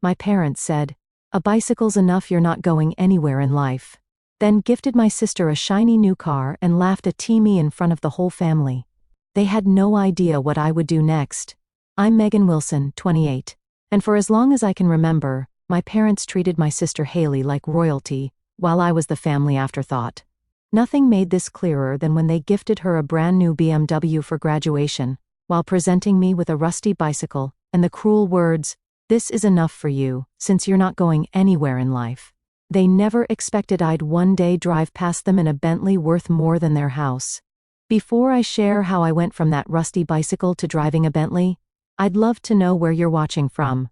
My parents said, "A bicycle's enough, you're not going anywhere in life." Then gifted my sister a shiny new car and laughed at me in front of the whole family. They had no idea what I would do next. I'm Megan Wilson, 28. And for as long as I can remember, my parents treated my sister Haley like royalty, while I was the family afterthought. Nothing made this clearer than when they gifted her a brand new BMW for graduation, while presenting me with a rusty bicycle, and the cruel words, "This is enough for you, since you're not going anywhere in life." They never expected I'd one day drive past them in a Bentley worth more than their house. Before I share how I went from that rusty bicycle to driving a Bentley, I'd love to know where you're watching from.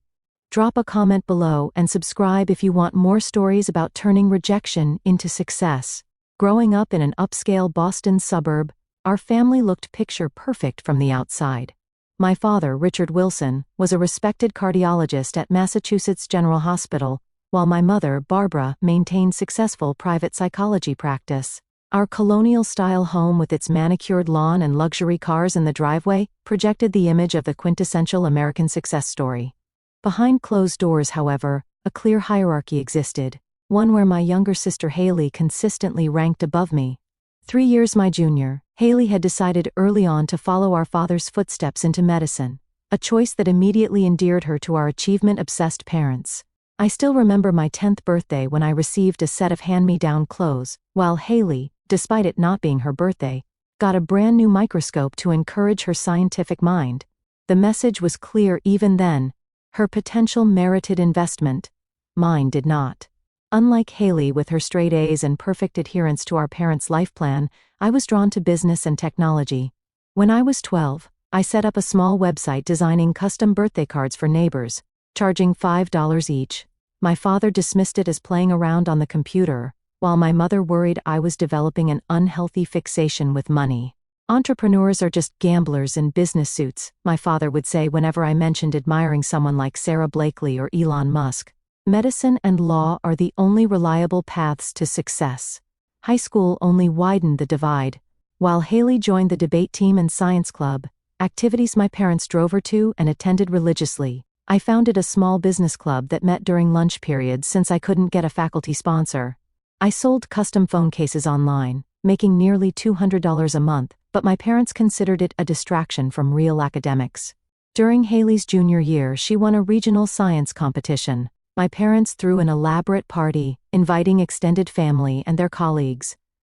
Drop a comment below and subscribe if you want more stories about turning rejection into success. Growing up in an upscale Boston suburb, our family looked picture perfect from the outside. My father, Richard Wilson, was a respected cardiologist at Massachusetts General Hospital, while my mother, Barbara, maintained successful private psychology practice. Our colonial-style home with its manicured lawn and luxury cars in the driveway projected the image of the quintessential American success story. Behind closed doors, however, a clear hierarchy existed, one where my younger sister Haley consistently ranked above me. 3 years my junior, Haley had decided early on to follow our father's footsteps into medicine, a choice that immediately endeared her to our achievement-obsessed parents. I still remember my 10th birthday when I received a set of hand-me-down clothes, while Haley, despite it not being her birthday, got a brand new microscope to encourage her scientific mind. The message was clear even then: her potential merited investment. Mine did not. Unlike Haley with her straight A's and perfect adherence to our parents' life plan, I was drawn to business and technology. When I was 12, I set up a small website designing custom birthday cards for neighbors, charging $5 each. My father dismissed it as playing around on the computer, while my mother worried I was developing an unhealthy fixation with money. "Entrepreneurs are just gamblers in business suits," my father would say whenever I mentioned admiring someone like Sarah Blakely or Elon Musk. "Medicine and law are the only reliable paths to success." High school only widened the divide. While Haley joined the debate team and science club, activities my parents drove her to and attended religiously, I founded a small business club that met during lunch periods since I couldn't get a faculty sponsor. I sold custom phone cases online, making nearly $200 a month, but my parents considered it a distraction from real academics. During Haley's junior year, she won a regional science competition. My parents threw an elaborate party, inviting extended family and their colleagues.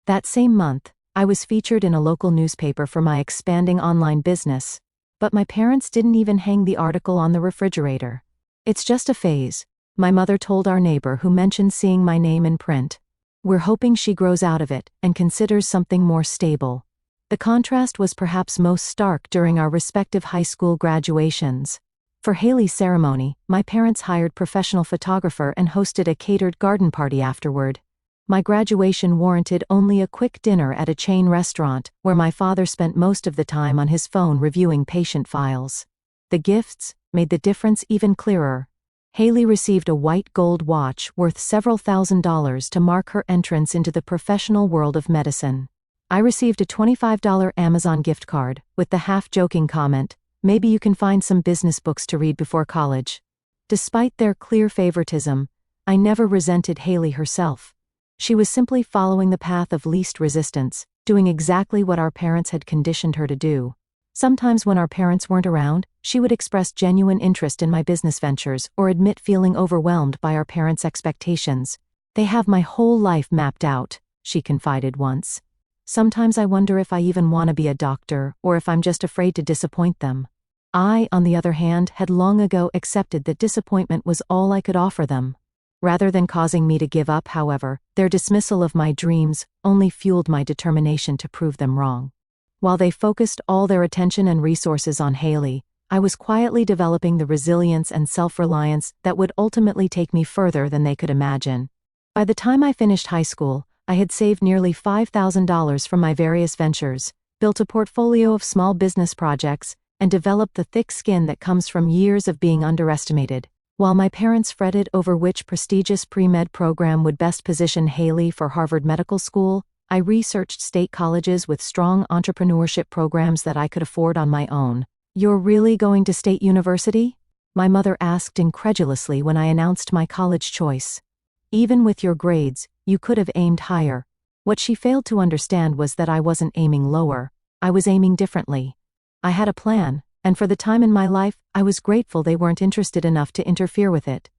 That same month, I was featured in a local newspaper for my expanding online business. But my parents didn't even hang the article on the refrigerator. "It's just a phase," my mother told our neighbor who mentioned seeing my name in print. "We're hoping she grows out of it and considers something more stable." The contrast was perhaps most stark during our respective high school graduations. For Haley's ceremony, my parents hired professional photographer and hosted a catered garden party afterward. My graduation warranted only a quick dinner at a chain restaurant, where my father spent most of the time on his phone reviewing patient files. The gifts made the difference even clearer. Haley received a white gold watch worth several $1,000s to mark her entrance into the professional world of medicine. I received a $25 Amazon gift card, with the half-joking comment, "Maybe you can find some business books to read before college." Despite their clear favoritism, I never resented Haley herself. She was simply following the path of least resistance, doing exactly what our parents had conditioned her to do. Sometimes when our parents weren't around, she would express genuine interest in my business ventures or admit feeling overwhelmed by our parents' expectations. "They have my whole life mapped out," she confided once. "Sometimes I wonder if I even want to be a doctor or if I'm just afraid to disappoint them." I, on the other hand, had long ago accepted that disappointment was all I could offer them. Rather than causing me to give up, however, their dismissal of my dreams only fueled my determination to prove them wrong. While they focused all their attention and resources on Haley, I was quietly developing the resilience and self-reliance that would ultimately take me further than they could imagine. By the time I finished high school, I had saved nearly $5,000 from my various ventures, built a portfolio of small business projects, and developed the thick skin that comes from years of being underestimated. While my parents fretted over which prestigious pre-med program would best position Haley for Harvard Medical School, I researched state colleges with strong entrepreneurship programs that I could afford on my own. "You're really going to State University?" My mother asked incredulously when I announced my college choice. Even with your grades, you could have aimed higher. What she failed to understand was that I wasn't aiming lower. I was aiming differently. I had a plan, and for the time in my life, I was grateful they weren't interested enough to interfere with it.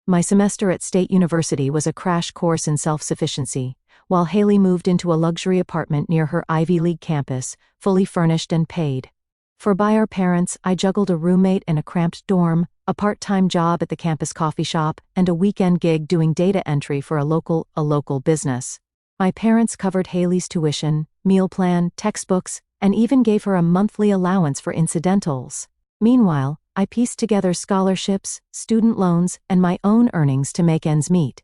My semester at State University was a crash course in self-sufficiency, while Haley moved into a luxury apartment near her Ivy League campus, fully furnished and paid. For by our parents, I juggled a roommate in a cramped dorm, a part-time job at the campus coffee shop, and a weekend gig doing data entry for a local business. My parents covered Haley's tuition, meal plan, textbooks, and even gave her a monthly allowance for incidentals. Meanwhile, I pieced together scholarships, student loans, and my own earnings to make ends meet.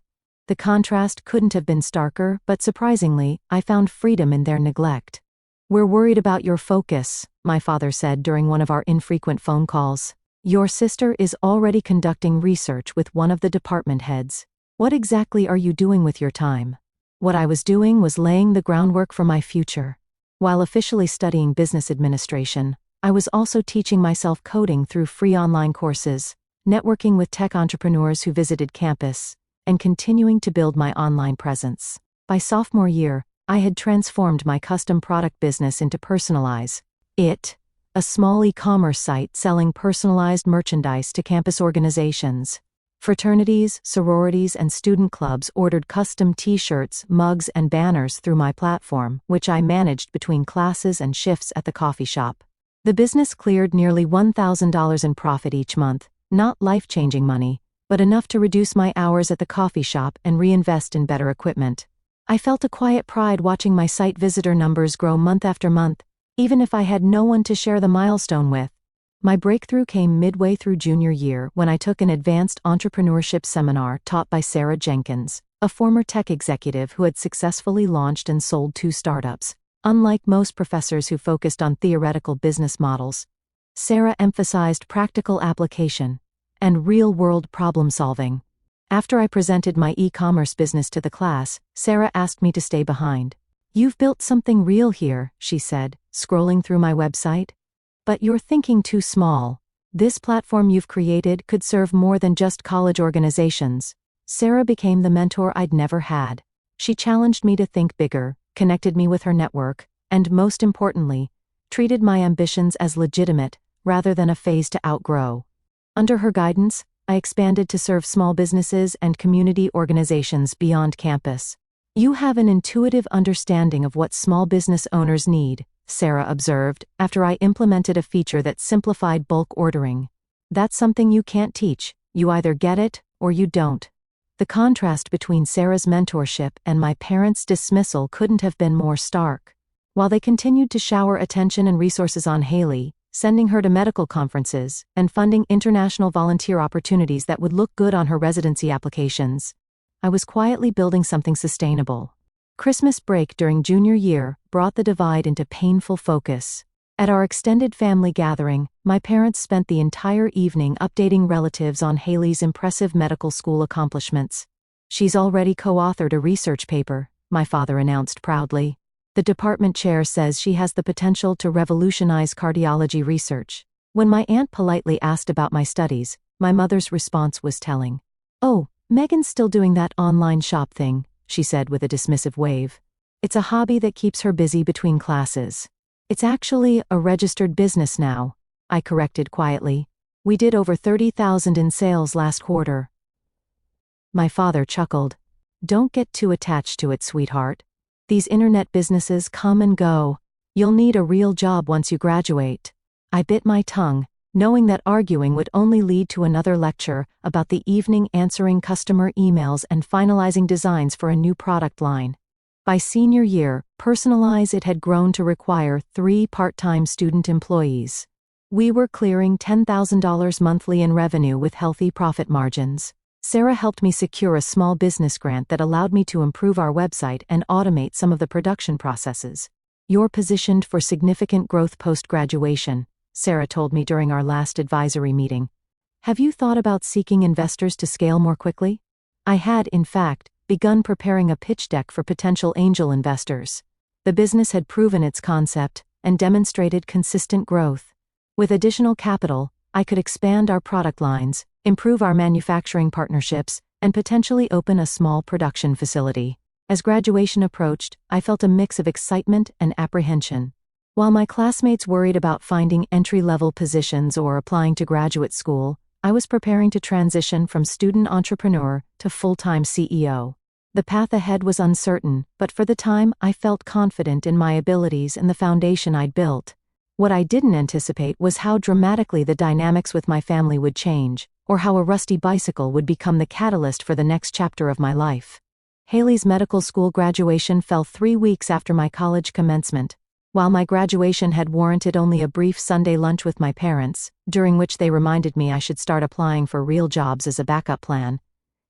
The contrast couldn't have been starker, but surprisingly, I found freedom in their neglect. "We're worried about your focus," my father said during one of our infrequent phone calls. "Your sister is already conducting research with one of the department heads. What exactly are you doing with your time?" What I was doing was laying the groundwork for my future. While officially studying business administration, I was also teaching myself coding through free online courses, networking with tech entrepreneurs who visited campus, and continuing to build my online presence. By sophomore year, I had transformed my custom product business into Personalize It, a small e-commerce site selling personalized merchandise to campus organizations. Fraternities, sororities, and student clubs ordered custom t-shirts, mugs, and banners through my platform, which I managed between classes and shifts at the coffee shop. The business cleared nearly $1,000 in profit each month, not life-changing money, but enough to reduce my hours at the coffee shop and reinvest in better equipment. I felt a quiet pride watching my site visitor numbers grow month after month, even if I had no one to share the milestone with. My breakthrough came midway through junior year when I took an advanced entrepreneurship seminar taught by Sarah Jenkins, a former tech executive who had successfully launched and sold 2 startups. Unlike most professors who focused on theoretical business models, Sarah emphasized practical application and real-world problem-solving. After I presented my e-commerce business to the class, Sarah asked me to stay behind. "You've built something real here," she said, scrolling through my website. "But you're thinking too small. This platform you've created could serve more than just college organizations." Sarah became the mentor I'd never had. She challenged me to think bigger, connected me with her network, and most importantly, treated my ambitions as legitimate, rather than a phase to outgrow. Under her guidance, I expanded to serve small businesses and community organizations beyond campus. "You have an intuitive understanding of what small business owners need," Sarah observed, after I implemented a feature that simplified bulk ordering. "That's something you can't teach. You either get it, or you don't." The contrast between Sarah's mentorship and my parents' dismissal couldn't have been more stark. While they continued to shower attention and resources on Haley, sending her to medical conferences, and funding international volunteer opportunities that would look good on her residency applications, I was quietly building something sustainable. Christmas break during junior year brought the divide into painful focus. At our extended family gathering, my parents spent the entire evening updating relatives on Haley's impressive medical school accomplishments. "She's already co-authored a research paper," my father announced proudly. "The department chair says she has the potential to revolutionize cardiology research." When my aunt politely asked about my studies, my mother's response was telling. "Oh, Megan's still doing that online shop thing," she said with a dismissive wave. "It's a hobby that keeps her busy between classes." "It's actually a registered business now," I corrected quietly. "We did over 30,000 in sales last quarter." My father chuckled. "Don't get too attached to it, sweetheart. These internet businesses come and go. You'll need a real job once you graduate." I bit my tongue, knowing that arguing would only lead to another lecture about the evening answering customer emails and finalizing designs for a new product line. By senior year, Personalize It had grown to require 3 part-time student employees. We were clearing $10,000 monthly in revenue with healthy profit margins. Sarah helped me secure a small business grant that allowed me to improve our website and automate some of the production processes. "You're positioned for significant growth post-graduation," Sarah told me during our last advisory meeting. "Have you thought about seeking investors to scale more quickly?" I had, in fact, begun preparing a pitch deck for potential angel investors. The business had proven its concept and demonstrated consistent growth. With additional capital, I could expand our product lines, improve our manufacturing partnerships, and potentially open a small production facility. As graduation approached, I felt a mix of excitement and apprehension. While my classmates worried about finding entry-level positions or applying to graduate school, I was preparing to transition from student entrepreneur to full-time CEO. The path ahead was uncertain, but for the time I felt confident in my abilities and the foundation I'd built. What I didn't anticipate was how dramatically the dynamics with my family would change, or how a rusty bicycle would become the catalyst for the next chapter of my life. Haley's medical school graduation fell 3 weeks after my college commencement. While my graduation had warranted only a brief Sunday lunch with my parents, during which they reminded me I should start applying for real jobs as a backup plan,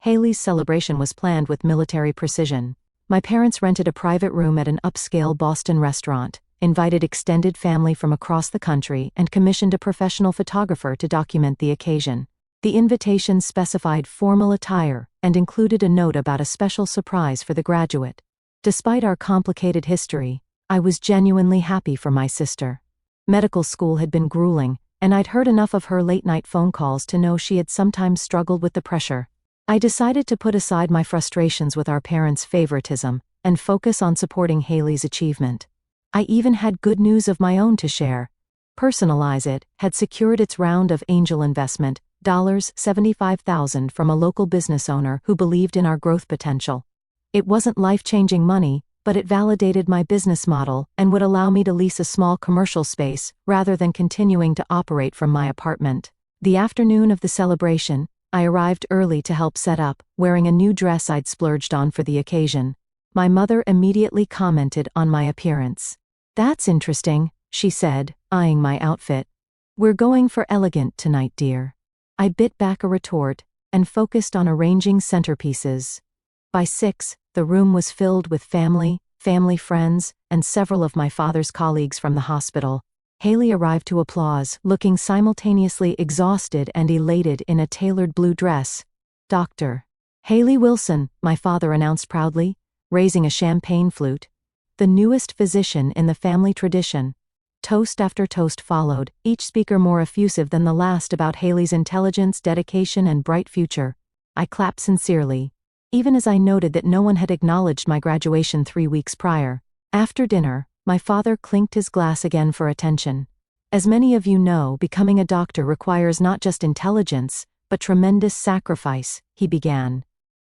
Haley's celebration was planned with military precision. My parents rented a private room at an upscale Boston restaurant, invited extended family from across the country, and commissioned a professional photographer to document the occasion. The invitation specified formal attire and included a note about a special surprise for the graduate. Despite our complicated history, I was genuinely happy for my sister. Medical school had been grueling, and I'd heard enough of her late-night phone calls to know she had sometimes struggled with the pressure. I decided to put aside my frustrations with our parents' favoritism and focus on supporting Haley's achievement. I even had good news of my own to share. Personalize It had secured its round of angel investment, $75,000 from a local business owner who believed in our growth potential. It wasn't life-changing money, but it validated my business model and would allow me to lease a small commercial space rather than continuing to operate from my apartment. The afternoon of the celebration, I arrived early to help set up, wearing a new dress I'd splurged on for the occasion. My mother immediately commented on my appearance. "That's interesting," she said, eyeing my outfit. "We're going for elegant tonight, dear." I bit back a retort and focused on arranging centerpieces. By 6, the room was filled with family friends, and several of my father's colleagues from the hospital. Haley arrived to applause, looking simultaneously exhausted and elated in a tailored blue dress. "Dr. Haley Wilson," my father announced proudly, raising a champagne flute. The newest physician in the family tradition. Toast after toast followed, each speaker more effusive than the last about Haley's intelligence, dedication, and bright future. I clapped sincerely, even as I noted that no one had acknowledged my graduation 3 weeks prior. After dinner, my father clinked his glass again for attention. "As many of you know, becoming a doctor requires not just intelligence, but tremendous sacrifice," he began.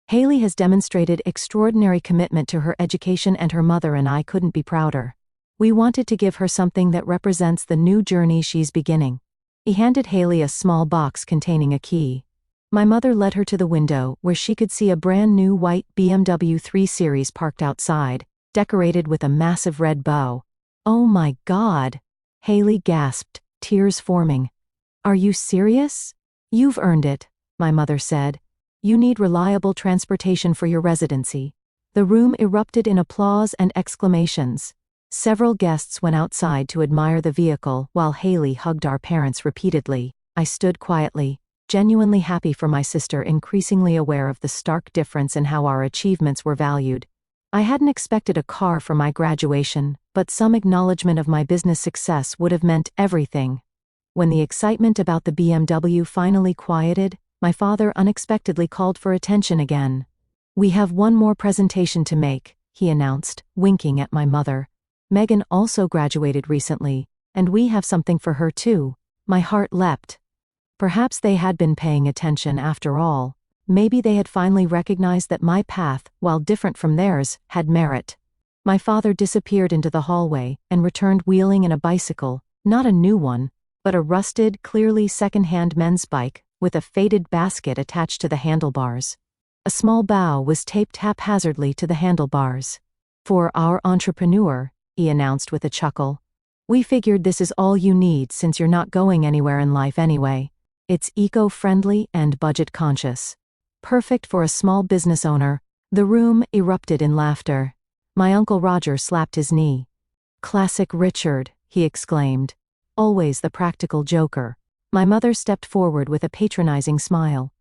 "Haley has demonstrated extraordinary commitment to her education, and her mother and I couldn't be prouder. We wanted to give her something that represents the new journey she's beginning." He handed Haley a small box containing a key. My mother led her to the window, where she could see a brand new white BMW 3 Series parked outside, decorated with a massive red bow. "Oh my God!" Haley gasped, tears forming. "Are you serious? You've earned it," my mother said. "You need reliable transportation for your residency." The room erupted in applause and exclamations. Several guests went outside to admire the vehicle while Haley hugged our parents repeatedly. I stood quietly, genuinely happy for my sister, increasingly aware of the stark difference in how our achievements were valued. I hadn't expected a car for my graduation, but some acknowledgement of my business success would have meant everything. When the excitement about the BMW finally quieted, my father unexpectedly called for attention again. "We have one more presentation to make," he announced, winking at my mother. "Megan also graduated recently, and we have something for her too." My heart leapt. Perhaps they had been paying attention after all. Maybe they had finally recognized that my path, while different from theirs, had merit. My father disappeared into the hallway and returned wheeling in a bicycle, not a new one, but a rusted, clearly second-hand men's bike, with a faded basket attached to the handlebars. A small bow was taped haphazardly to the handlebars. "For our entrepreneur," he announced with a chuckle. "We figured this is all you need since you're not going anywhere in life anyway. It's eco-friendly and budget-conscious. Perfect for a small business owner." The room erupted in laughter. My Uncle Roger slapped his knee. "Classic Richard," he exclaimed. "Always the practical joker." My mother stepped forward with a patronizing smile.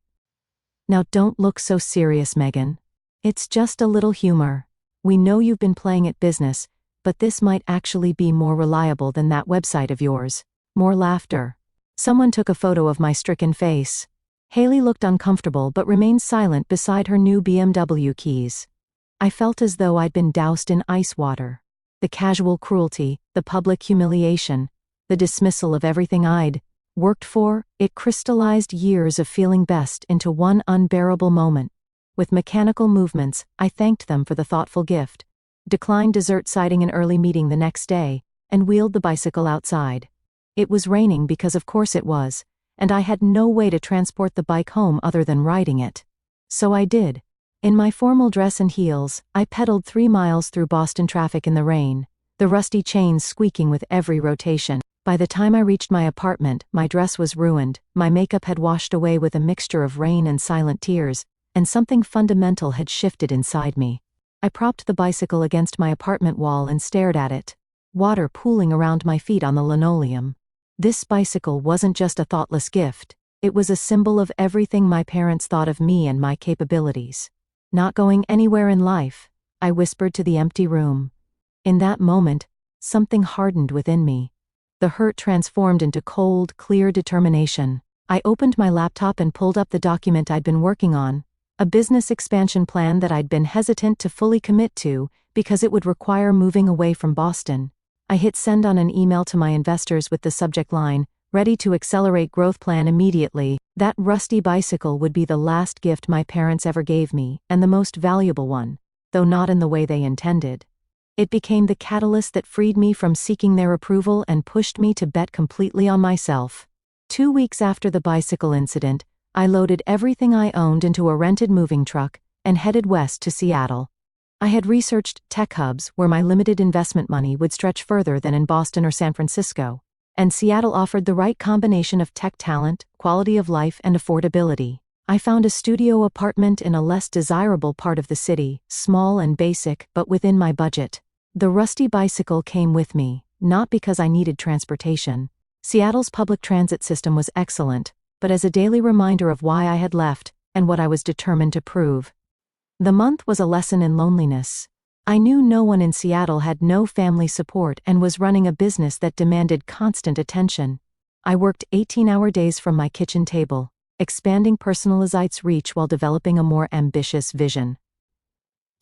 "Now don't look so serious, Megan. It's just a little humor. We know you've been playing at business, but this might actually be more reliable than that website of yours." More laughter. Someone took a photo of my stricken face. Haley looked uncomfortable but remained silent beside her new BMW keys. I felt as though I'd been doused in ice water. The casual cruelty, the public humiliation, the dismissal of everything I'd worked for, it crystallized years of feeling best into one unbearable moment. With mechanical movements, I thanked them for the thoughtful gift, declined dessert citing an early meeting the next day, and wheeled the bicycle outside. It was raining because of course it was, and I had no way to transport the bike home other than riding it. So I did. In my formal dress and heels, I pedaled 3 miles through Boston traffic in the rain, the rusty chains squeaking with every rotation. By the time I reached my apartment, my dress was ruined, my makeup had washed away with a mixture of rain and silent tears, and something fundamental had shifted inside me. I propped the bicycle against my apartment wall and stared at it, water pooling around my feet on the linoleum. This bicycle wasn't just a thoughtless gift, it was a symbol of everything my parents thought of me and my capabilities. Not going anywhere in life, I whispered to the empty room. In that moment, something hardened within me. The hurt transformed into cold, clear determination. I opened my laptop and pulled up the document I'd been working on, a business expansion plan that I'd been hesitant to fully commit to because it would require moving away from Boston. I hit send on an email to my investors with the subject line, "Ready to accelerate growth plan immediately." That rusty bicycle would be the last gift my parents ever gave me, and the most valuable one, though not in the way they intended. It became the catalyst that freed me from seeking their approval and pushed me to bet completely on myself. 2 weeks after the bicycle incident, I loaded everything I owned into a rented moving truck and headed west to Seattle. I had researched tech hubs where my limited investment money would stretch further than in Boston or San Francisco, and Seattle offered the right combination of tech talent, quality of life, and affordability. I found a studio apartment in a less desirable part of the city, small and basic, but within my budget. The rusty bicycle came with me, not because I needed transportation. Seattle's public transit system was excellent, but as a daily reminder of why I had left and what I was determined to prove. The month was a lesson in loneliness. I knew no one in Seattle had no family support and was running a business that demanded constant attention. I worked 18-hour days from my kitchen table, expanding Personalizite's reach while developing a more ambitious vision.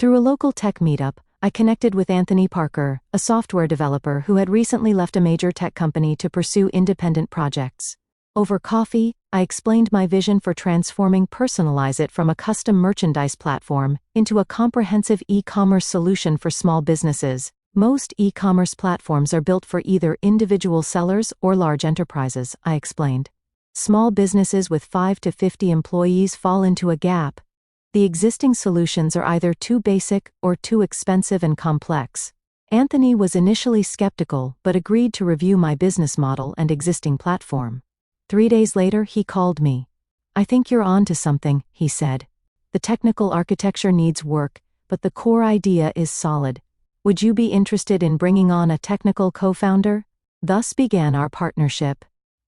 Through a local tech meetup, I connected with Anthony Parker, a software developer who had recently left a major tech company to pursue independent projects. Over coffee, I explained my vision for transforming Personalizite from a custom merchandise platform into a comprehensive e-commerce solution for small businesses. Most e-commerce platforms are built for either individual sellers or large enterprises, I explained. Small businesses with 5 to 50 employees fall into a gap. The existing solutions are either too basic or too expensive and complex. Anthony was initially skeptical but agreed to review my business model and existing platform. 3 days later, he called me. "I think you're on to something," he said. "The technical architecture needs work, but the core idea is solid. Would you be interested in bringing on a technical co-founder?" Thus began our partnership.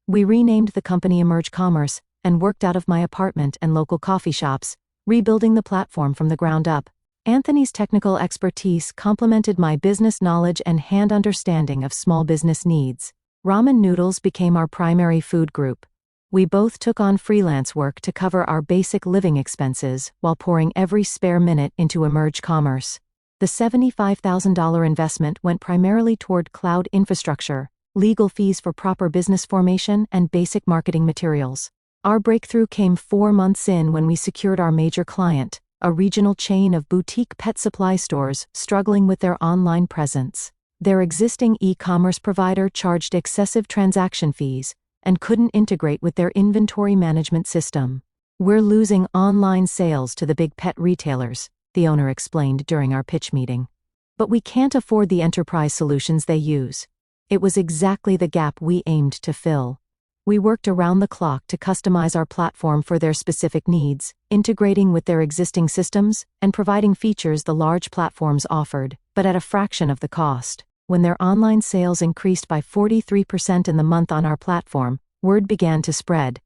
We renamed the company Emerge Commerce and worked out of my apartment and local coffee shops, rebuilding the platform from the ground up. Anthony's technical expertise complemented my business knowledge and hand understanding of small business needs. Ramen noodles became our primary food group. We both took on freelance work to cover our basic living expenses while pouring every spare minute into Emerge Commerce. The $75,000 investment went primarily toward cloud infrastructure, legal fees for proper business formation, and basic marketing materials. Our breakthrough came 4 months in when we secured our major client, a regional chain of boutique pet supply stores struggling with their online presence. Their existing e-commerce provider charged excessive transaction fees and couldn't integrate with their inventory management system. "We're losing online sales to the big pet retailers," the owner explained during our pitch meeting. "But we can't afford the enterprise solutions they use." It was exactly the gap we aimed to fill. We worked around the clock to customize our platform for their specific needs, integrating with their existing systems and providing features the large platforms offered, but at a fraction of the cost. When their online sales increased by 43% in the month on our platform, word began to spread.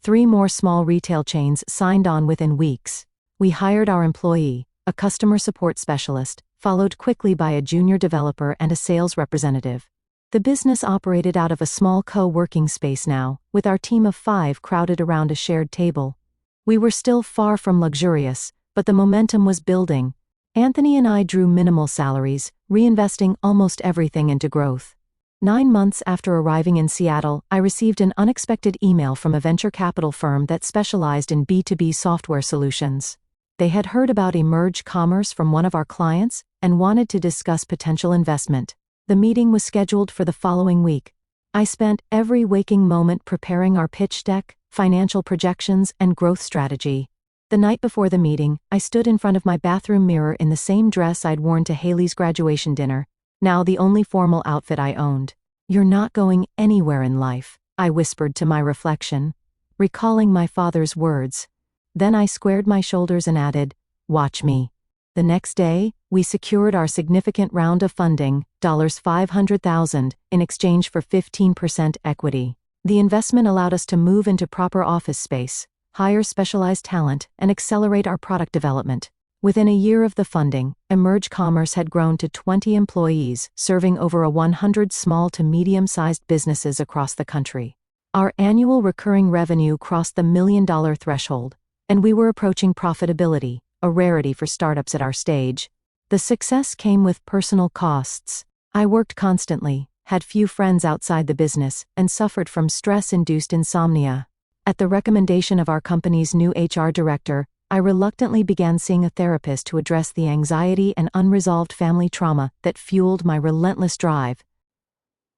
3 more small retail chains signed on within weeks. We hired our employee, a customer support specialist, followed quickly by a junior developer and a sales representative. The business operated out of a small co-working space now, with our team of 5 crowded around a shared table. We were still far from luxurious, but the momentum was building. Anthony and I drew minimal salaries, reinvesting almost everything into growth. 9 months after arriving in Seattle, I received an unexpected email from a venture capital firm that specialized in B2B software solutions. They had heard about Emerge Commerce from one of our clients and wanted to discuss potential investment. The meeting was scheduled for the following week. I spent every waking moment preparing our pitch deck, financial projections, and growth strategy. The night before the meeting, I stood in front of my bathroom mirror in the same dress I'd worn to Haley's graduation dinner, now the only formal outfit I owned. "You're not going anywhere in life," I whispered to my reflection, recalling my father's words. Then I squared my shoulders and added, "Watch me." The next day, we secured our significant round of funding, $500,000, in exchange for 15% equity. The investment allowed us to move into proper office space, hire specialized talent, and accelerate our product development. Within a year of the funding, Emerge Commerce had grown to 20 employees, serving over 100 small to medium-sized businesses across the country. Our annual recurring revenue crossed the $1 million threshold, and we were approaching profitability, a rarity for startups at our stage. The success came with personal costs. I worked constantly, had few friends outside the business, and suffered from stress-induced insomnia. At the recommendation of our company's new HR director, I reluctantly began seeing a therapist to address the anxiety and unresolved family trauma that fueled my relentless drive.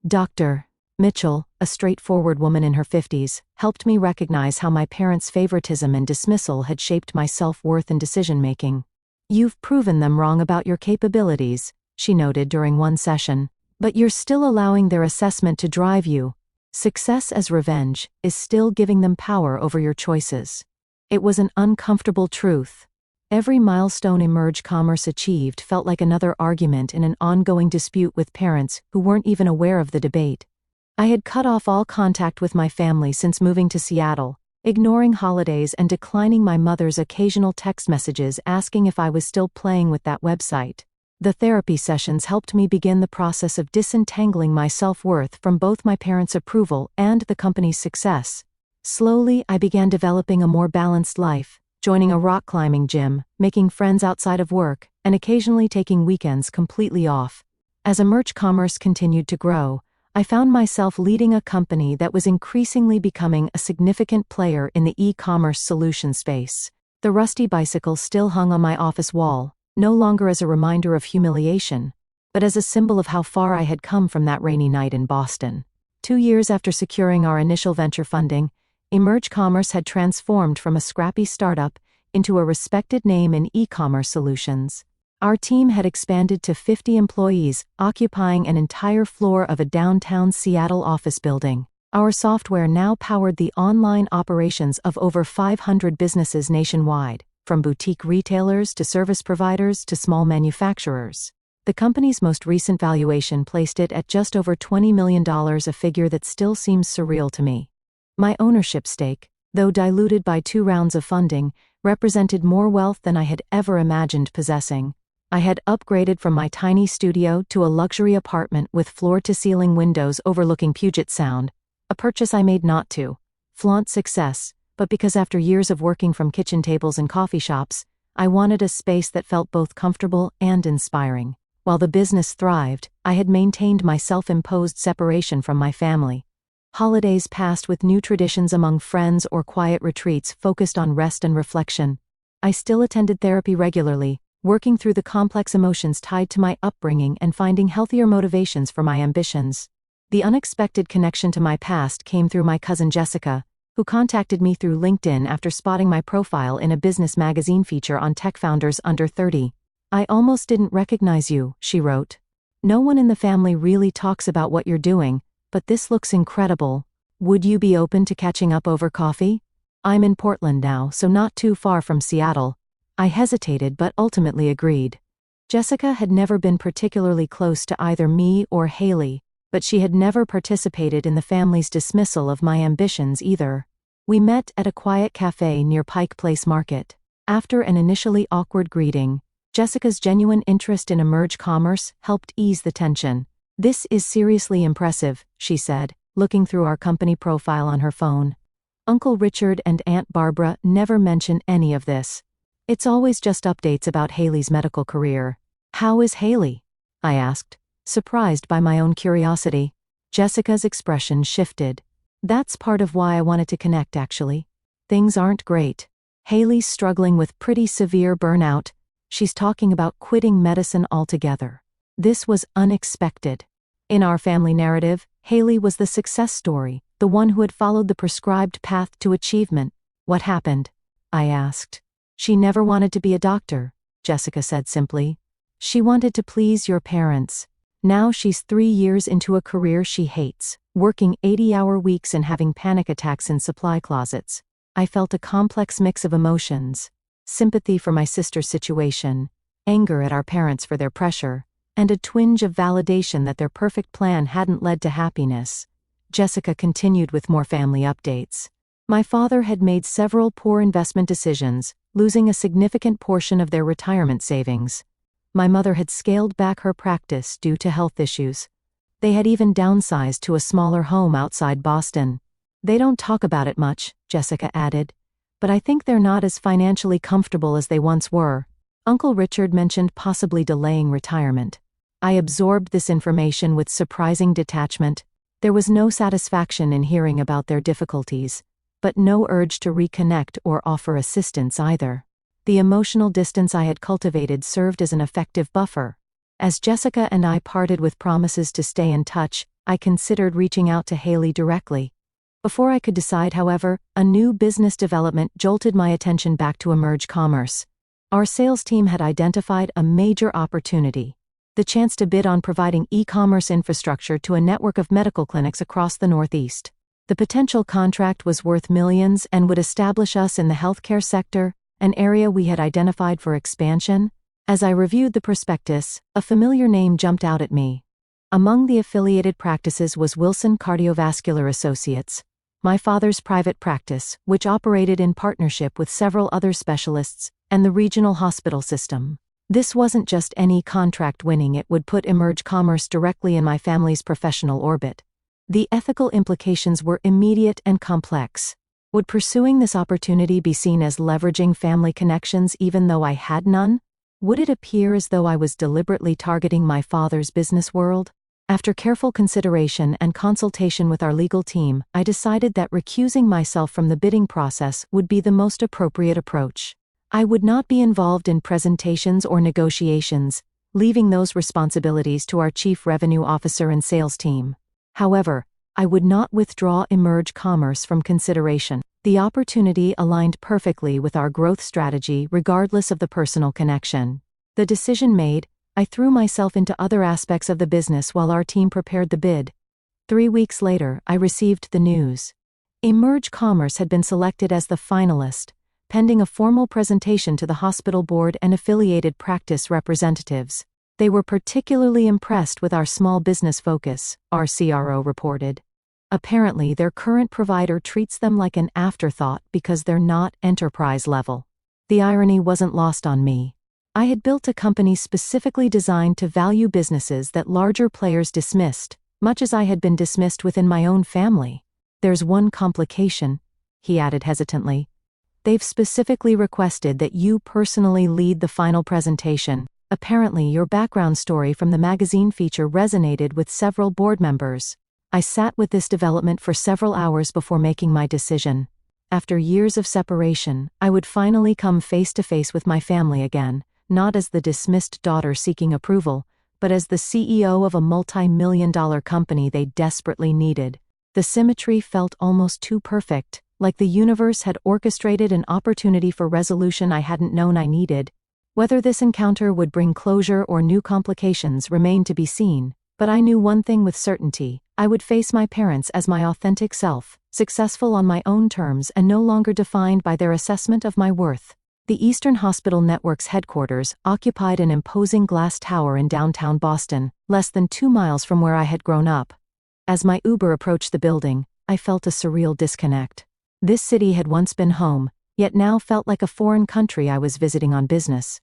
Dr. Mitchell, a straightforward woman in her 50s, helped me recognize how my parents' favoritism and dismissal had shaped my self-worth and decision-making. "You've proven them wrong about your capabilities," she noted during one session, "but you're still allowing their assessment to drive you. Success as revenge is still giving them power over your choices." It was an uncomfortable truth. Every milestone Emerge Commerce achieved felt like another argument in an ongoing dispute with parents who weren't even aware of the debate. I had cut off all contact with my family since moving to Seattle, ignoring holidays and declining my mother's occasional text messages asking if I was still playing with that website. The therapy sessions helped me begin the process of disentangling my self-worth from both my parents' approval and the company's success. Slowly, I began developing a more balanced life, joining a rock climbing gym, making friends outside of work, and occasionally taking weekends completely off. As Emerge Commerce continued to grow, I found myself leading a company that was increasingly becoming a significant player in the e-commerce solution space. The rusty bicycle still hung on my office wall, no longer as a reminder of humiliation, but as a symbol of how far I had come from that rainy night in Boston. 2 years after securing our initial venture funding, Emerge Commerce had transformed from a scrappy startup into a respected name in e-commerce solutions. Our team had expanded to 50 employees, occupying an entire floor of a downtown Seattle office building. Our software now powered the online operations of over 500 businesses nationwide, from boutique retailers to service providers to small manufacturers. The company's most recent valuation placed it at just over $20 million, a figure that still seems surreal to me. My ownership stake, though diluted by 2 rounds of funding, represented more wealth than I had ever imagined possessing. I had upgraded from my tiny studio to a luxury apartment with floor-to-ceiling windows overlooking Puget Sound, a purchase I made not to flaunt success, but because after years of working from kitchen tables and coffee shops, I wanted a space that felt both comfortable and inspiring. While the business thrived, I had maintained my self-imposed separation from my family. Holidays passed with new traditions among friends or quiet retreats focused on rest and reflection. I still attended therapy regularly, working through the complex emotions tied to my upbringing and finding healthier motivations for my ambitions. The unexpected connection to my past came through my cousin Jessica, who contacted me through LinkedIn after spotting my profile in a business magazine feature on tech founders under 30. "I almost didn't recognize you," she wrote. "No one in the family really talks about what you're doing, but this looks incredible. Would you be open to catching up over coffee? I'm in Portland now, so not too far from Seattle." I hesitated but ultimately agreed. Jessica had never been particularly close to either me or Haley, but she had never participated in the family's dismissal of my ambitions either. We met at a quiet cafe near Pike Place Market. After an initially awkward greeting, Jessica's genuine interest in Emerge Commerce helped ease the tension. "This is seriously impressive," she said, looking through our company profile on her phone. "Uncle Richard and Aunt Barbara never mention any of this. It's always just updates about Haley's medical career." "How is Haley?" I asked, surprised by my own curiosity. Jessica's expression shifted. "That's part of why I wanted to connect, actually. Things aren't great. Haley's struggling with pretty severe burnout. She's talking about quitting medicine altogether." This was unexpected. In our family narrative, Haley was the success story, the one who had followed the prescribed path to achievement. "What happened?" I asked. "She never wanted to be a doctor," Jessica said simply. "She wanted to please your parents. Now she's 3 years into a career she hates, working 80-hour weeks and having panic attacks in supply closets." I felt a complex mix of emotions: sympathy for my sister's situation, anger at our parents for their pressure, and a twinge of validation that their perfect plan hadn't led to happiness. Jessica continued with more family updates. "My father had made several poor investment decisions, losing a significant portion of their retirement savings. My mother had scaled back her practice due to health issues. They had even downsized to a smaller home outside Boston. They don't talk about it much," Jessica added, "but I think they're not as financially comfortable as they once were." Uncle Richard mentioned possibly delaying retirement. I absorbed this information with surprising detachment. There was no satisfaction in hearing about their difficulties, but no urge to reconnect or offer assistance either. The emotional distance I had cultivated served as an effective buffer. As Jessica and I parted with promises to stay in touch, I considered reaching out to Haley directly. Before I could decide, however, a new business development jolted my attention back to Emerge Commerce. Our sales team had identified a major opportunity: the chance to bid on providing e-commerce infrastructure to a network of medical clinics across the Northeast. The potential contract was worth millions and would establish us in the healthcare sector, an area we had identified for expansion. As I reviewed the prospectus, a familiar name jumped out at me. Among the affiliated practices was Wilson Cardiovascular Associates, my father's private practice, which operated in partnership with several other specialists, and the regional hospital system. This wasn't just any contract winning, it would put Emerge Commerce directly in my family's professional orbit. The ethical implications were immediate and complex. Would pursuing this opportunity be seen as leveraging family connections even though I had none? Would it appear as though I was deliberately targeting my father's business world? After careful consideration and consultation with our legal team, I decided that recusing myself from the bidding process would be the most appropriate approach. I would not be involved in presentations or negotiations, leaving those responsibilities to our Chief Revenue Officer and sales team. However, I would not withdraw Emerge Commerce from consideration. The opportunity aligned perfectly with our growth strategy regardless of the personal connection. The decision made, I threw myself into other aspects of the business while our team prepared the bid. 3 weeks later, I received the news. Emerge Commerce had been selected as the finalist, pending a formal presentation to the hospital board and affiliated practice representatives. They were particularly impressed with our small business focus, our CRO reported. Apparently, their current provider treats them like an afterthought because they're not enterprise level. The irony wasn't lost on me. I had built a company specifically designed to value businesses that larger players dismissed, much as I had been dismissed within my own family. "There's one complication," he added hesitantly. "They've specifically requested that you personally lead the final presentation. Apparently, your background story from the magazine feature resonated with several board members." I sat with this development for several hours before making my decision. After years of separation, I would finally come face to face with my family again, not as the dismissed daughter seeking approval, but as the CEO of a multi-million-dollar company they desperately needed. The symmetry felt almost too perfect, like the universe had orchestrated an opportunity for resolution I hadn't known I needed. Whether this encounter would bring closure or new complications remained to be seen, but I knew one thing with certainty: I would face my parents as my authentic self, successful on my own terms and no longer defined by their assessment of my worth. The Eastern Hospital Network's headquarters occupied an imposing glass tower in downtown Boston, less than 2 miles from where I had grown up. As my Uber approached the building, I felt a surreal disconnect. This city had once been home, yet now felt like a foreign country I was visiting on business.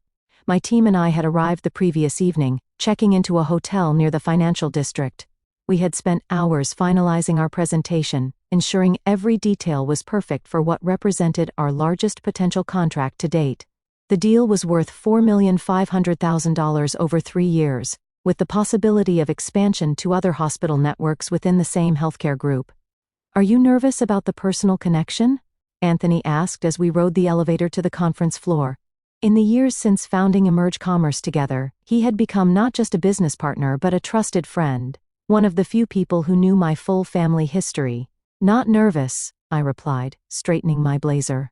My team and I had arrived the previous evening, checking into a hotel near the financial district. We had spent hours finalizing our presentation, ensuring every detail was perfect for what represented our largest potential contract to date. The deal was worth $4,500,000 over 3 years, with the possibility of expansion to other hospital networks within the same healthcare group. "Are you nervous about the personal connection?" Anthony asked as we rode the elevator to the conference floor. In the years since founding Emerge Commerce together, he had become not just a business partner but a trusted friend, one of the few people who knew my full family history. "Not nervous," I replied, straightening my blazer.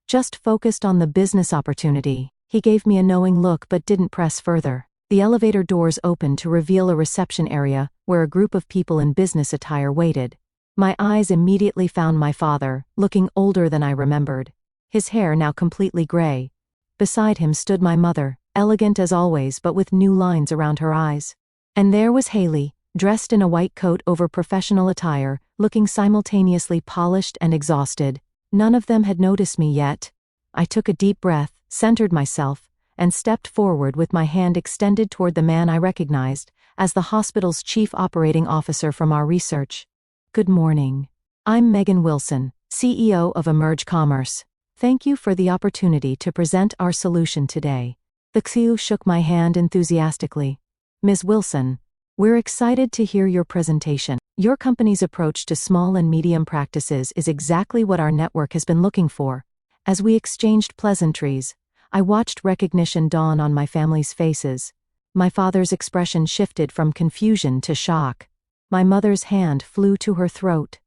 "Just focused on the business opportunity." He gave me a knowing look but didn't press further. The elevator doors opened to reveal a reception area where a group of people in business attire waited. My eyes immediately found my father, looking older than I remembered, his hair now completely gray. Beside him stood my mother, elegant as always but with new lines around her eyes. And there was Haley, dressed in a white coat over professional attire, looking simultaneously polished and exhausted. None of them had noticed me yet. I took a deep breath, centered myself, and stepped forward with my hand extended toward the man I recognized as the hospital's chief operating officer from our research. "Good morning. I'm Megan Wilson, CEO of Emerge Commerce. Thank you for the opportunity to present our solution today." The CEO shook my hand enthusiastically. "Ms. Wilson, we're excited to hear your presentation. Your company's approach to small and medium practices is exactly what our network has been looking for." As we exchanged pleasantries, I watched recognition dawn on my family's faces. My father's expression shifted from confusion to shock. My mother's hand flew to her throat.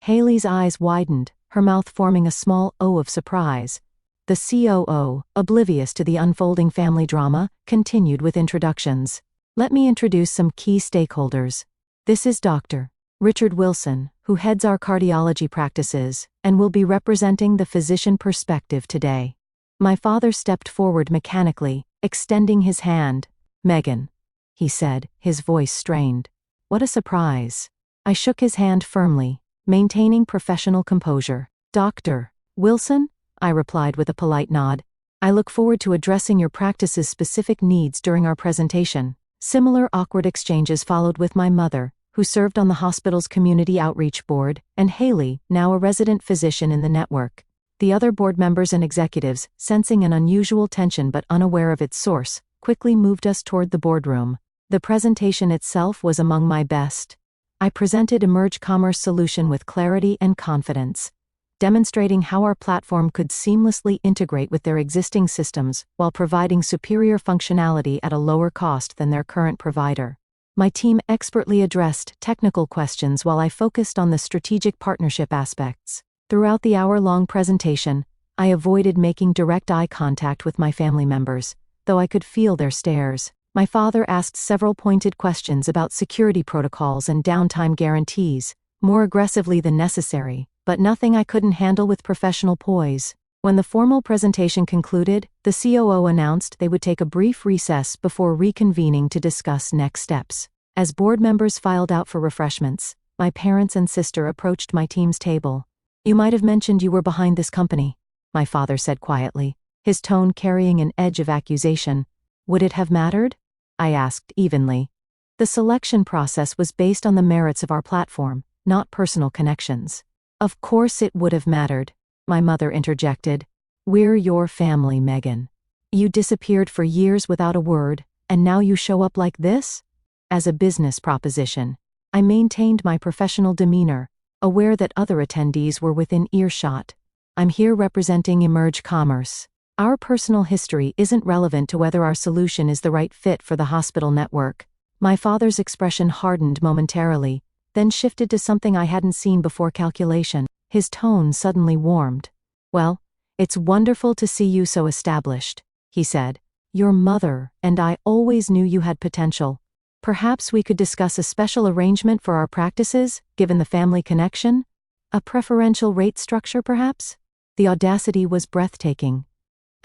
Haley's eyes widened, her mouth forming a small O of surprise. The COO, oblivious to the unfolding family drama, continued with introductions. "Let me introduce some key stakeholders. This is Dr. Richard Wilson, who heads our cardiology practices, and will be representing the physician perspective today." My father stepped forward mechanically, extending his hand. "Megan," he said, his voice strained. "What a surprise." I shook his hand firmly, maintaining professional composure. "Dr. Wilson?" I replied with a polite nod. "I look forward to addressing your practice's specific needs during our presentation." Similar awkward exchanges followed with my mother, who served on the hospital's community outreach board, and Haley, now a resident physician in the network. The other board members and executives, sensing an unusual tension but unaware of its source, quickly moved us toward the boardroom. The presentation itself was among my best. I presented Emerge Commerce solution with clarity and confidence, demonstrating how our platform could seamlessly integrate with their existing systems while providing superior functionality at a lower cost than their current provider. My team expertly addressed technical questions while I focused on the strategic partnership aspects. Throughout the hour-long presentation, I avoided making direct eye contact with my family members, though I could feel their stares. My father asked several pointed questions about security protocols and downtime guarantees, more aggressively than necessary, but nothing I couldn't handle with professional poise. When the formal presentation concluded, the COO announced they would take a brief recess before reconvening to discuss next steps. As board members filed out for refreshments, my parents and sister approached my team's table. "You might have mentioned you were behind this company," my father said quietly, his tone carrying an edge of accusation. "Would it have mattered?" I asked evenly. "The selection process was based on the merits of our platform, not personal connections." "Of course it would have mattered," my mother interjected. "We're your family, Megan. You disappeared for years without a word, and now you show up like this?" As a business proposition, I maintained my professional demeanor, aware that other attendees were within earshot. "I'm here representing Emerge Commerce. Our personal history isn't relevant to whether our solution is the right fit for the hospital network." My father's expression hardened momentarily, then shifted to something I hadn't seen before: calculation. His tone suddenly warmed. "Well, it's wonderful to see you so established," he said. "Your mother and I always knew you had potential. Perhaps we could discuss a special arrangement for our practices, given the family connection? A preferential rate structure, perhaps?" The audacity was breathtaking.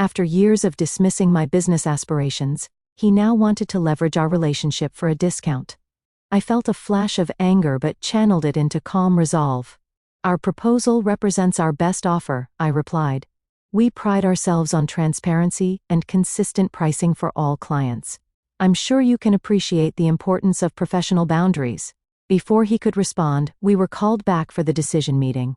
After years of dismissing my business aspirations, he now wanted to leverage our relationship for a discount. I felt a flash of anger but channeled it into calm resolve. "Our proposal represents our best offer," I replied. "We pride ourselves on transparency and consistent pricing for all clients. I'm sure you can appreciate the importance of professional boundaries. Before he could respond, we were called back for the decision meeting.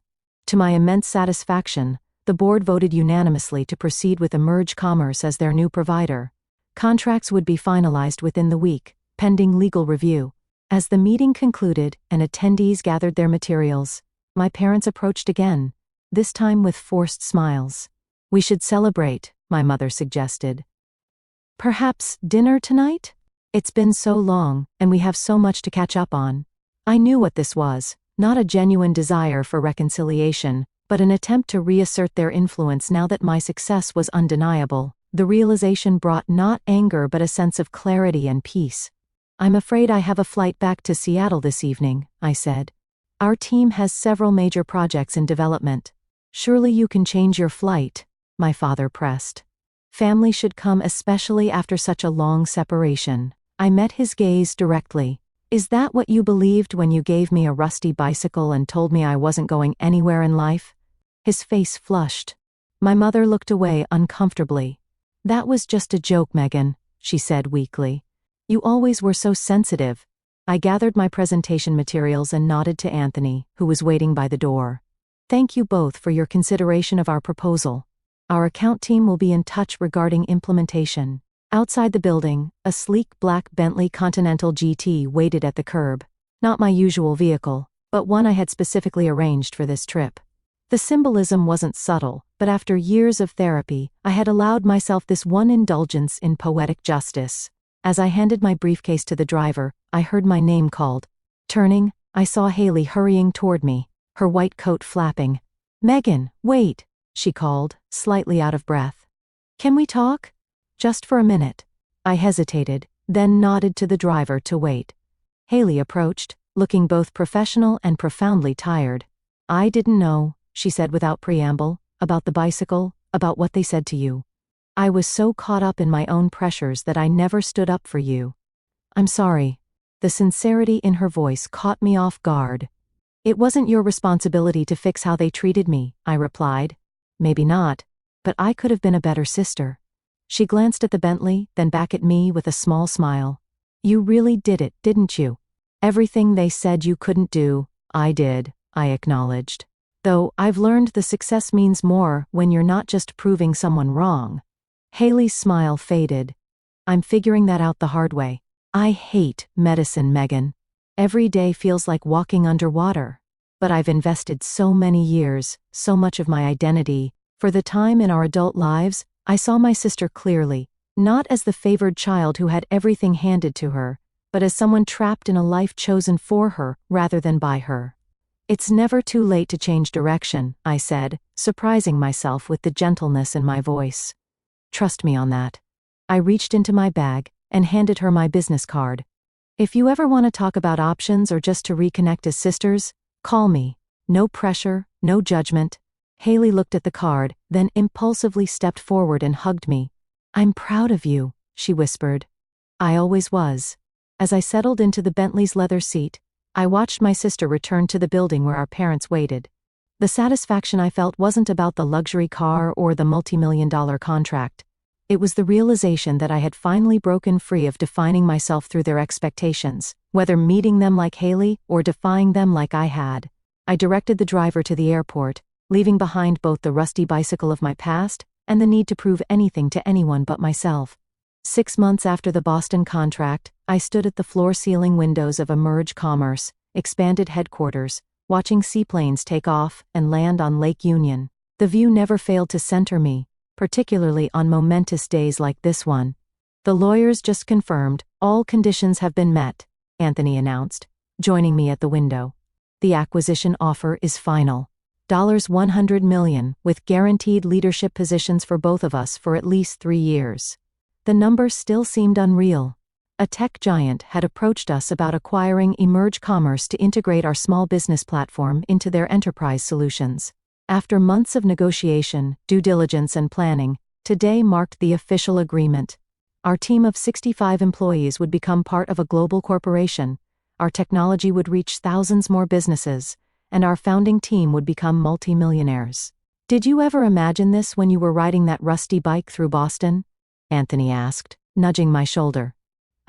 To my immense satisfaction, the board voted unanimously to proceed with Emerge Commerce as their new provider. Contracts would be finalized within the week, pending legal review. As the meeting concluded and attendees gathered their materials, my parents approached again, this time with forced smiles. We should celebrate, my mother suggested. Perhaps dinner tonight? It's been so long, and we have so much to catch up on. I knew what this was, not a genuine desire for reconciliation, but an attempt to reassert their influence now that my success was undeniable. The realization brought not anger but a sense of clarity and peace. I'm afraid I have a flight back to Seattle this evening, I said. Our team has several major projects in development. Surely you can change your flight, my father pressed. Family should come especially after such a long separation. I met his gaze directly. Is that what you believed when you gave me a rusty bicycle and told me I wasn't going anywhere in life? His face flushed. My mother looked away uncomfortably. That was just a joke, Megan, she said weakly. You always were so sensitive. I gathered my presentation materials and nodded to Anthony, who was waiting by the door. Thank you both for your consideration of our proposal. Our account team will be in touch regarding implementation. Outside the building, a sleek black Bentley Continental GT waited at the curb. Not my usual vehicle, but one I had specifically arranged for this trip. The symbolism wasn't subtle, but after years of therapy, I had allowed myself this one indulgence in poetic justice. As I handed my briefcase to the driver, I heard my name called. Turning, I saw Haley hurrying toward me, her white coat flapping. Megan, wait, she called, slightly out of breath. Can we talk? Just for a minute. I hesitated, then nodded to the driver to wait. Haley approached, looking both professional and profoundly tired. I didn't know, she said without preamble, about the bicycle, about what they said to you. I was so caught up in my own pressures that I never stood up for you. I'm sorry. The sincerity in her voice caught me off guard. It wasn't your responsibility to fix how they treated me, I replied. Maybe not, but I could have been a better sister. She glanced at the Bentley, then back at me with a small smile. You really did it, didn't you? Everything they said you couldn't do, I did, I acknowledged. Though I've learned the success means more when you're not just proving someone wrong. Haley's smile faded. I'm figuring that out the hard way. I hate medicine, Megan. Every day feels like walking underwater. But I've invested so many years, so much of my identity. For the time in our adult lives, I saw my sister clearly, not as the favored child who had everything handed to her, but as someone trapped in a life chosen for her rather than by her. It's never too late to change direction, I said, surprising myself with the gentleness in my voice. Trust me on that. I reached into my bag and handed her my business card. If you ever want to talk about options or just to reconnect as sisters, call me. No pressure, no judgment. Haley looked at the card, then impulsively stepped forward and hugged me. I'm proud of you, she whispered. I always was. As I settled into the Bentley's leather seat, I watched my sister return to the building where our parents waited. The satisfaction I felt wasn't about the luxury car or the multi-million-dollar contract. It was the realization that I had finally broken free of defining myself through their expectations, whether meeting them like Haley or defying them like I had. I directed the driver to the airport, leaving behind both the rusty bicycle of my past and the need to prove anything to anyone but myself. 6 months after the Boston contract, I stood at the floor-ceiling windows of Emerge Commerce, expanded headquarters, watching seaplanes take off and land on Lake Union. The view never failed to center me, particularly on momentous days like this one. The lawyers just confirmed, all conditions have been met, Anthony announced, joining me at the window. The acquisition offer is final. $100 million, with guaranteed leadership positions for both of us for at least 3 years. The number still seemed unreal. A tech giant had approached us about acquiring Emerge Commerce to integrate our small business platform into their enterprise solutions. After months of negotiation, due diligence and planning, today marked the official agreement. Our team of 65 employees would become part of a global corporation, our technology would reach thousands more businesses, and our founding team would become multi-millionaires. Did you ever imagine this when you were riding that rusty bike through Boston? Anthony asked, nudging my shoulder.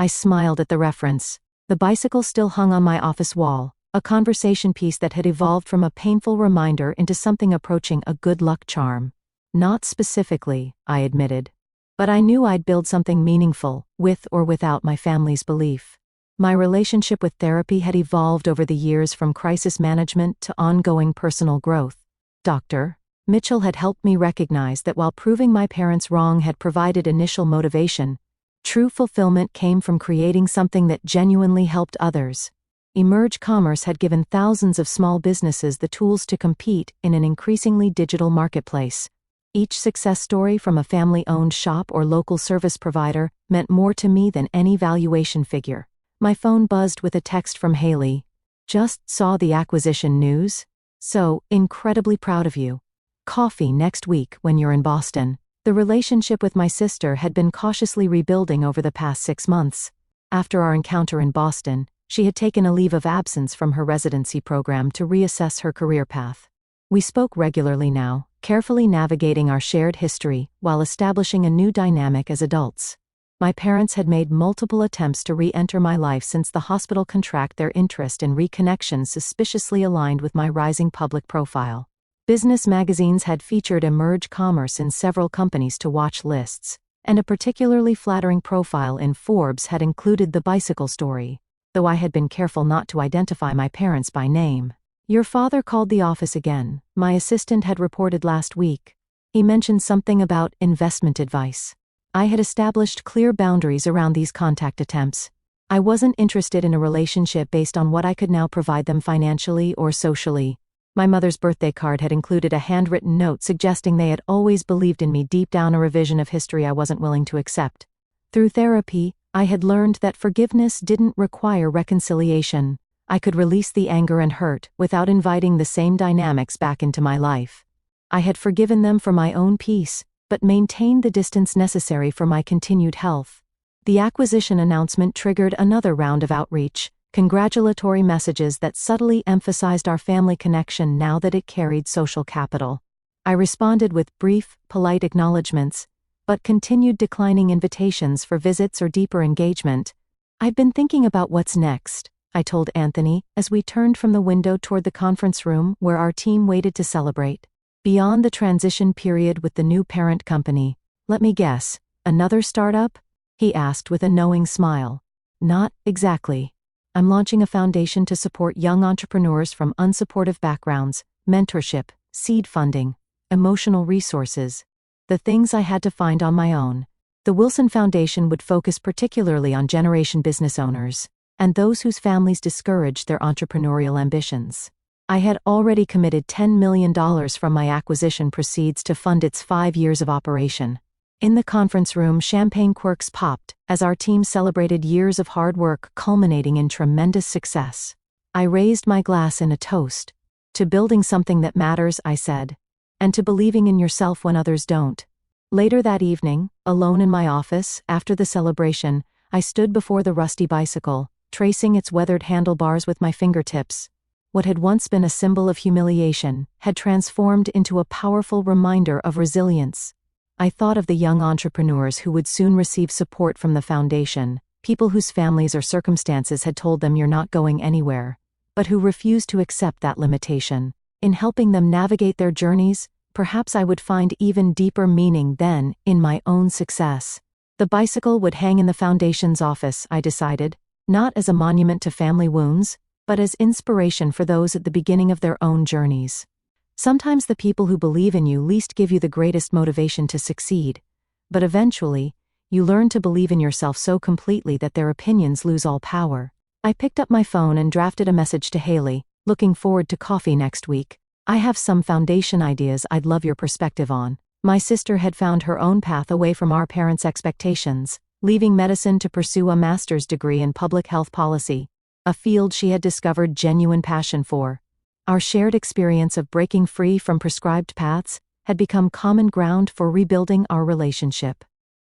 I smiled at the reference. The bicycle still hung on my office wall, a conversation piece that had evolved from a painful reminder into something approaching a good luck charm. Not specifically, I admitted. But I knew I'd build something meaningful, with or without my family's belief. My relationship with therapy had evolved over the years from crisis management to ongoing personal growth. Dr. Mitchell had helped me recognize that while proving my parents wrong had provided initial motivation, true fulfillment came from creating something that genuinely helped others. Emerge Commerce had given thousands of small businesses the tools to compete in an increasingly digital marketplace. Each success story from a family-owned shop or local service provider meant more to me than any valuation figure. My phone buzzed with a text from Haley. Just saw the acquisition news? So incredibly proud of you. Coffee next week when you're in Boston. The relationship with my sister had been cautiously rebuilding over the past 6 months. After our encounter in Boston, she had taken a leave of absence from her residency program to reassess her career path. We spoke regularly now, carefully navigating our shared history while establishing a new dynamic as adults. My parents had made multiple attempts to re-enter my life since the hospital contract their interest in reconnection suspiciously aligned with my rising public profile. Business magazines had featured Emerge Commerce in several companies to watch lists, and a particularly flattering profile in Forbes had included the bicycle story, though I had been careful not to identify my parents by name. Your father called the office again, my assistant had reported last week. He mentioned something about investment advice. I had established clear boundaries around these contact attempts. I wasn't interested in a relationship based on what I could now provide them financially or socially. My mother's birthday card had included a handwritten note suggesting they had always believed in me, deep down a revision of history I wasn't willing to accept. Through therapy, I had learned that forgiveness didn't require reconciliation. I could release the anger and hurt without inviting the same dynamics back into my life. I had forgiven them for my own peace, but maintained the distance necessary for my continued health. The acquisition announcement triggered another round of outreach. Congratulatory messages that subtly emphasized our family connection now that it carried social capital. I responded with brief, polite acknowledgments, but continued declining invitations for visits or deeper engagement. I've been thinking about what's next, I told Anthony as we turned from the window toward the conference room where our team waited to celebrate. Beyond the transition period with the new parent company, let me guess, another startup? He asked with a knowing smile. Not exactly. I'm launching a foundation to support young entrepreneurs from unsupportive backgrounds, mentorship, seed funding, emotional resources. The things I had to find on my own. The Wilson Foundation would focus particularly on generation business owners, and those whose families discouraged their entrepreneurial ambitions. I had already committed $10 million from my acquisition proceeds to fund its 5 years of operation. In the conference room, champagne corks popped as our team celebrated years of hard work culminating in tremendous success. I raised my glass in a toast. To building something that matters, I said. And to believing in yourself when others don't. Later that evening, alone in my office, after the celebration, I stood before the rusty bicycle, tracing its weathered handlebars with my fingertips. What had once been a symbol of humiliation had transformed into a powerful reminder of resilience. I thought of the young entrepreneurs who would soon receive support from the foundation, people whose families or circumstances had told them you're not going anywhere, but who refused to accept that limitation. In helping them navigate their journeys, perhaps I would find even deeper meaning than in my own success. The bicycle would hang in the foundation's office, I decided, not as a monument to family wounds, but as inspiration for those at the beginning of their own journeys. Sometimes the people who believe in you least give you the greatest motivation to succeed, but eventually, you learn to believe in yourself so completely that their opinions lose all power. I picked up my phone and drafted a message to Haley, looking forward to coffee next week. I have some foundation ideas I'd love your perspective on. My sister had found her own path away from our parents' expectations, leaving medicine to pursue a master's degree in public health policy, a field she had discovered genuine passion for. Our shared experience of breaking free from prescribed paths had become common ground for rebuilding our relationship.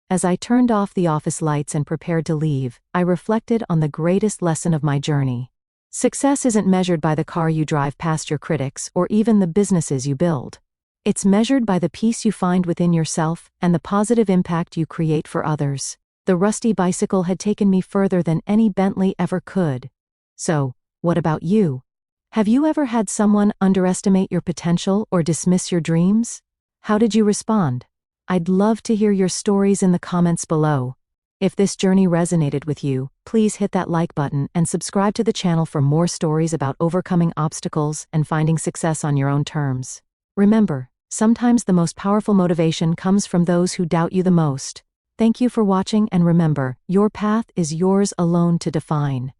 As I turned off the office lights and prepared to leave, I reflected on the greatest lesson of my journey. Success isn't measured by the car you drive past your critics or even the businesses you build. It's measured by the peace you find within yourself and the positive impact you create for others. The rusty bicycle had taken me further than any Bentley ever could. So, what about you? Have you ever had someone underestimate your potential or dismiss your dreams? How did you respond? I'd love to hear your stories in the comments below. If this journey resonated with you, please hit that like button and subscribe to the channel for more stories about overcoming obstacles and finding success on your own terms. Remember, sometimes the most powerful motivation comes from those who doubt you the most. Thank you for watching, and remember, your path is yours alone to define.